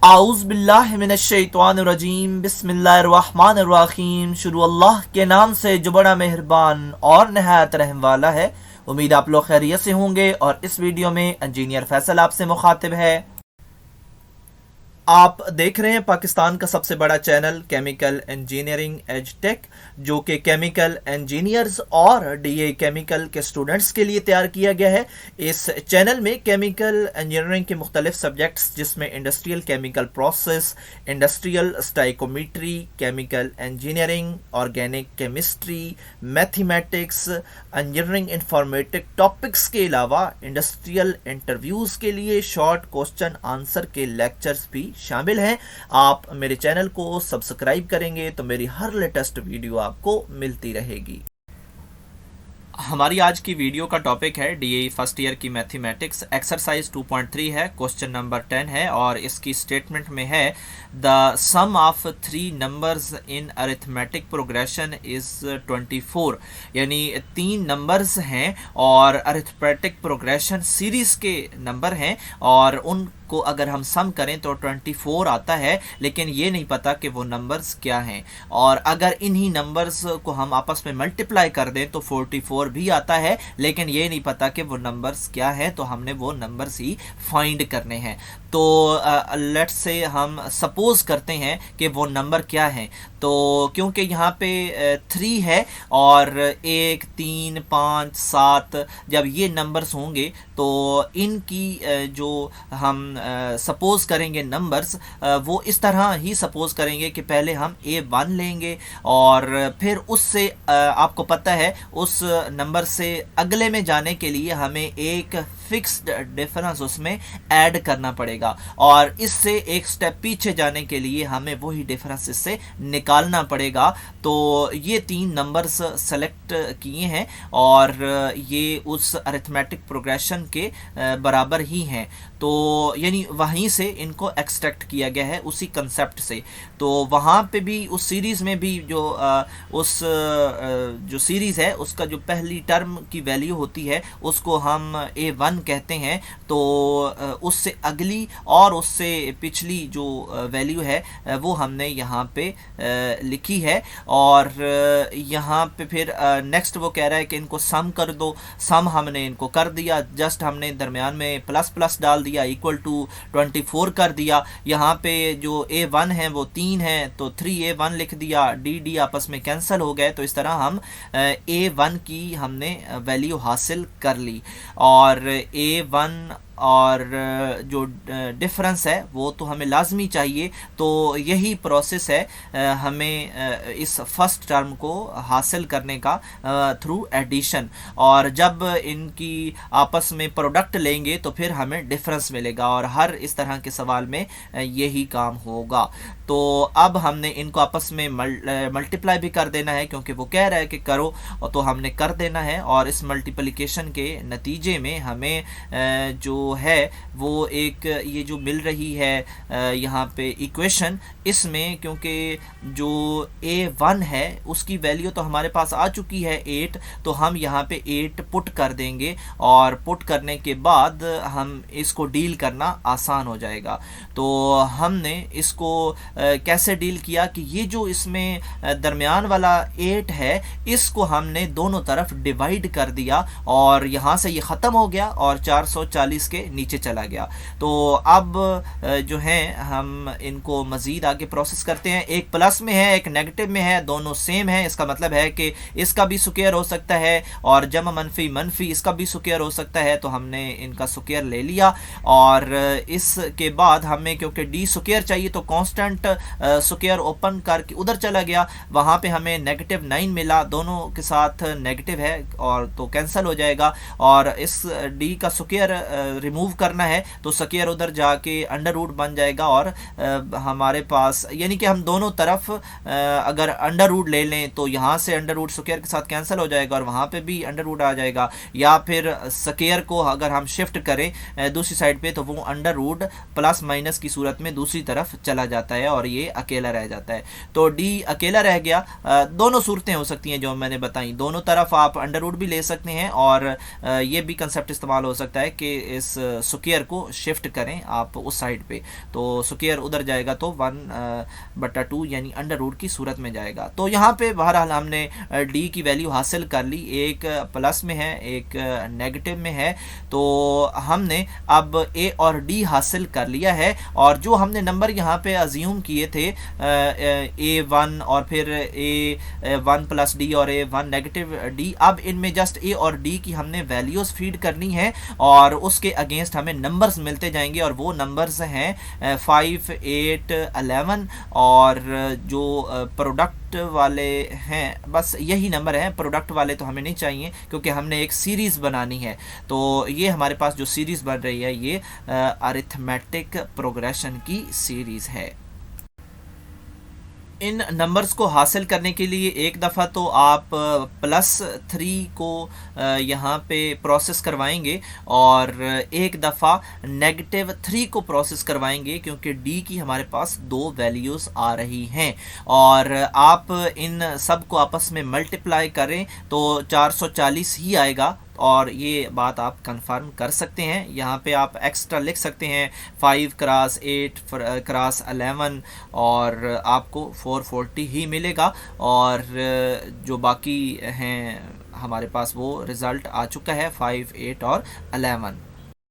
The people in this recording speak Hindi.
आऊज़ बिल्लाहि मिनश्शैतानिर्रजीम बिस्मिल्लाहिर्रहमानिर्रहीम। शुरू अल्लाह के नाम से जो बड़ा मेहरबान और नहायत रहम वाला है। उम्मीद आप लोग खैरियत से होंगे और इस वीडियो में इंजीनियर फैसल आपसे मुखातिब है। आप देख रहे हैं पाकिस्तान का सबसे बड़ा चैनल केमिकल इंजीनियरिंग एज टेक, जो कि केमिकल इंजीनियर्स और डीए केमिकल के स्टूडेंट्स के लिए तैयार किया गया है। इस चैनल में केमिकल इंजीनियरिंग के मुख्तलिफ सब्जेक्ट्स जिसमें industrial chemical process, industrial stoichiometry, chemical engineering, organic chemistry, mathematics, engineering informatic topics के अलावा इंडस्ट्रियल इंटरव्यूज़ के लिए शॉर्ट क्वेश्चन आंसर के लेक्चर्स भी शामिल हैं। आप मेरे चैनल को सब्सक्राइब करेंगे तो मेरी हर लेटेस्ट वीडियो आपको मिलती रहेगी। हमारी आज की वीडियो का टॉपिक है डीए फर्स्ट ईयर की मैथमेटिक्स, एक्सरसाइज 2.3 है, क्वेश्चन नंबर 10 है और इसकी स्टेटमेंट में है the sum of 3 numbers in arithmetic progression is 24। यानी 3 नंबर्स हैं और अरिथमेटिक प्रोग्रेशन सीरीज के नंबर हैं और उन को अगर हम सम करें तो 24 आता है, लेकिन ये नहीं पता कि वो नंबर्स क्या हैं। और अगर इन्हीं नंबर्स को हम आपस में मल्टीप्लाई कर दें तो 44 भी आता है, लेकिन ये नहीं पता कि वो नंबर्स क्या हैं, तो हमने वो नंबर्स ही फाइंड करने हैं। तो लेट्स से हम सपोज करते हैं कि वो नंबर क्या है। तो क्योंकि यहाँ पे 3 है और 1, 3, 5, 7 जब ये नंबर्स होंगे तो इनकी जो हम सपोज करेंगे नंबर्स, वो इस तरह ही सपोज करेंगे कि पहले हम A1 लेंगे और फिर उससे आपको पता है उस नंबर से अगले में जाने के लिए हमें एक फिक्स्ड डिफरेंस उसमें ऐड करना पड़ेगा और इससे एक स्टेप पीछे जाने के लिए हमें वही डिफरेंस इससे निकालना पड़ेगा। तो ये 3 नंबर्स सेलेक्ट किए हैं और ये उस अरिथमेटिक प्रोग्रेशन के बराबर ही हैं। तो यानी वहीं से इनको एक्सट्रैक्ट किया गया है उसी कंसेप्ट से। तो वहाँ पे भी उस सीरीज़ में भी जो जो सीरीज़ है उसका जो पहली टर्म की वैल्यू होती है उसको हम A1 कहते हैं। तो उससे अगली और उससे पिछली जो वैल्यू है वो हमने यहाँ पे लिखी है और यहाँ पे फिर नेक्स्ट वो कह रहा है कि इनको सम कर दो। सम हमने इनको कर दिया, जस्ट हमने दरमियान में प्लस प्लस डाल दिया, इक्वल टू 24 कर दिया। यहाँ पे जो A1 है वो 3 है तो 3A1 लिख दिया, डी आपस में कैंसिल हो गए। तो इस तरह हम A1 की हमने वैल्यू हासिल कर ली और A1 और जो डिफरेंस है वो तो हमें लाजमी चाहिए। तो यही प्रोसेस है हमें इस फर्स्ट टर्म को हासिल करने का थ्रू एडिशन, और जब इनकी आपस में प्रोडक्ट लेंगे तो फिर हमें डिफरेंस मिलेगा और हर इस तरह के सवाल में यही काम होगा। तो अब हमने इनको आपस में मल्टीप्लाई भी कर देना है क्योंकि वो कह रहा है कि करो, तो हमने कर देना है और इस मल्टीप्लिकेशन के नतीजे में हमें जो है वो एक ये जो मिल रही है यहाँ पे इक्वेशन, इसमें क्योंकि जो A1 है उसकी वैल्यू तो हमारे पास आ चुकी है 8, तो हम यहाँ पे 8 पुट कर देंगे और पुट करने के बाद हम इसको डील करना आसान हो जाएगा। तो हमने इसको कैसे डील किया कि ये जो इसमें दरमियान वाला 8 है इसको हमने दोनों तरफ डिवाइड कर दिया और यहाँ से ये ख़त्म हो गया और 440 के नीचे चला गया। तो अब जो है हम इनको मज़ीद आगे प्रोसेस करते हैं। एक प्लस में है एक नेगेटिव में है, दोनों सेम है, इसका मतलब है कि इसका भी स्क्वायर हो सकता है और जमा मनफी मनफी इसका भी स्क्वायर हो सकता है। तो हमने इनका स्क्वायर ले लिया और इसके बाद हमें क्योंकि डी स्क्वायर चाहिए तो कांस्टेंट स्क्वायर ओपन करके उधर चला गया, वहाँ पे हमें -9 मिला, दोनों के साथ नेगेटिव है और तो कैंसिल हो जाएगा। और इस डी का स्क्वायर रिमूव करना है तो स्क्वायर उधर जाके अंडर रूट बन जाएगा और हमारे पास यानी कि हम दोनों तरफ अगर अंडर रूट ले लें तो यहाँ से अंडर रूट स्क्वायर के साथ कैंसिल हो जाएगा और वहाँ पे भी अंडर रूट आ जाएगा, या फिर स्क्वायर को अगर हम शिफ्ट करें दूसरी साइड पे तो वो अंडर रूट प्लस माइनस की सूरत में दूसरी तरफ चला जाता है और ये अकेला रह जाता है। तो डी अकेला रह गया। दोनों सूरतें हो सकती हैं जो मैंने बताई, दोनों तरफ आप अंडर रूट भी ले सकते हैं और ये भी कंसेप्ट इस्तेमाल हो सकता है कि इस स्क्वायर को शिफ्ट करें आप उस साइड पे, तो स्क्वायर उधर जाएगा तो 1/2 यानी अंडर रूट की सूरत में जाएगा। तो यहाँ पे बहरहाल हमने डी की वैल्यू हासिल कर ली, एक प्लस में है एक नेगेटिव में है, तो हमने अब ए और डी हासिल कर लिया है। और जो हमने नंबर यहाँ पे अज्यूम किए थे A1 और फिर A1 प्लस डी और A1 नेगेटिव डी, अब इनमें जस्ट ए और डी की हमने वैल्यूज फीड करनी है और उसके अगेंस्ट हमें नंबर्स मिलते जाएंगे, और वो नंबर्स हैं 5, 8, 11, और जो प्रोडक्ट वाले हैं बस यही नंबर हैं, प्रोडक्ट वाले तो हमें नहीं चाहिए क्योंकि हमने एक सीरीज़ बनानी है। तो ये हमारे पास जो सीरीज़ बन रही है ये अरिथमेटिक प्रोग्रेशन की सीरीज़ है। इन नंबर्स को हासिल करने के लिए एक दफ़ा तो आप +3 को यहाँ पे प्रोसेस करवाएंगे और एक दफ़ा -3 को प्रोसेस करवाएंगे, क्योंकि डी की हमारे पास 2 वैल्यूज़ आ रही हैं। और आप इन सब को आपस में मल्टीप्लाई करें तो 440 ही आएगा, और ये बात आप कंफर्म कर सकते हैं। यहाँ पे आप एक्स्ट्रा लिख सकते हैं 5 क्रॉस 8 क्रॉस 11 और आपको 440 ही मिलेगा। और जो बाकी हैं हमारे पास वो रिज़ल्ट आ चुका है 5, 8 और 11।